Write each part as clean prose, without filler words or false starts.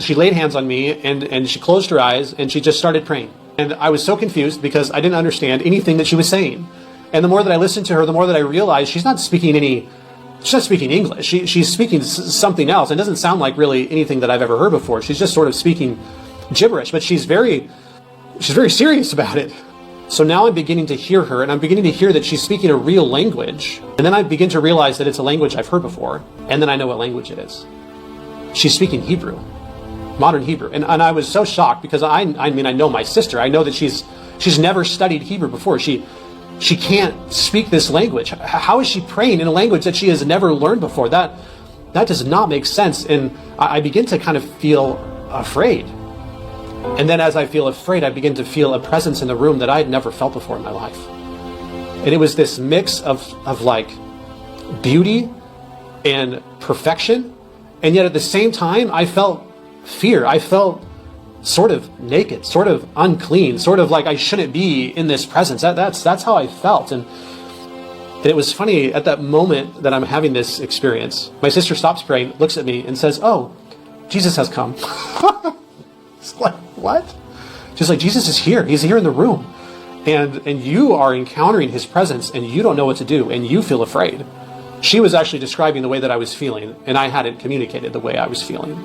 She laid hands on me and she closed her eyes and she just started praying. And I was so confused because I didn't understand anything that she was saying. And the more that I listened to her, the more that I realized she's not speaking English. She's speaking something else. It doesn't sound like really anything that I've ever heard before. She's just sort of speaking gibberish, but she's very serious about it. So now I'm beginning to hear her, and I'm beginning to hear that she's speaking a real language. And then I begin to realize that it's a language I've heard before. And then I know what language it is. She's speaking Hebrew, modern Hebrew. And I was so shocked because I mean, I know my sister. I know that she's never studied Hebrew before. She can't speak this language. How is she praying in a language that she has never learned before? That does not make sense. And I begin to kind of feel afraid. And then as I feel afraid, I begin to feel a presence in the room that I had never felt before in my life. And it was this mix of like beauty and perfection. And yet at the same time, I felt fear. I felt sort of naked, sort of unclean, sort of like I shouldn't be in this presence. That's how I felt. And it was funny, at that moment that I'm having this experience, my sister stops praying, looks at me and says, "Oh, Jesus has come." It's like, what? She's like, Jesus is here. He's here in the room. And you are encountering his presence and you don't know what to do and you feel afraid. She was actually describing the way that I was feeling, and I hadn't communicated the way I was feeling.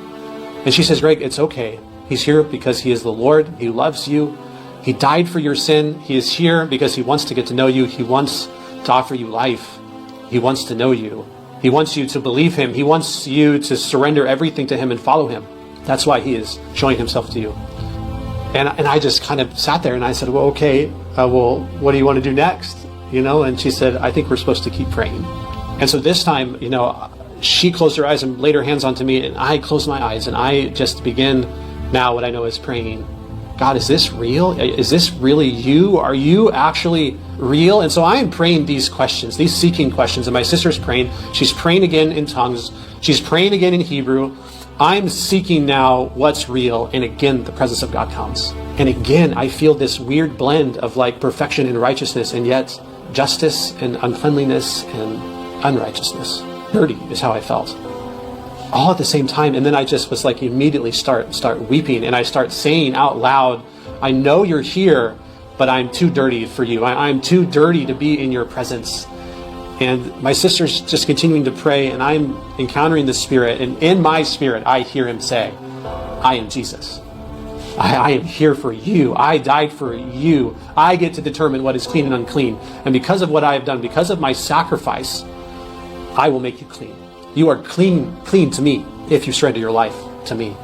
And she says, "Greg, it's okay. He's here because he is the Lord. He loves you. He died for your sin. He is here because he wants to get to know you. He wants to offer you life. He wants to know you. He wants you to believe him. He wants you to surrender everything to him and follow him. That's why he is showing himself to you." And I just kind of sat there and I said, "Well, okay, well, what do you want to do next?" And she said, "I think we're supposed to keep praying." And so this time, she closed her eyes and laid her hands onto me, and I closed my eyes and I just begin now what I know is praying. God, is this real? Is this really you? Are you actually real? And so I am praying these questions, these seeking questions, and my sister's praying. She's praying again in tongues. She's praying again in Hebrew. I'm seeking now what's real, and again, the presence of God comes. And again, I feel this weird blend of like perfection and righteousness, and yet justice and uncleanliness and unrighteousness. Dirty is how I felt. All at the same time. And then I just was like immediately start weeping, and I start saying out loud, "I know you're here, but I'm too dirty for you. I'm too dirty to be in your presence." And my sister's just continuing to pray, and I'm encountering the Spirit, and in my spirit, I hear him say, "I am Jesus. I am here for you. I died for you. I get to determine what is clean and unclean. And because of what I have done, because of my sacrifice, I will make you clean. You are clean to me if you surrender your life to me."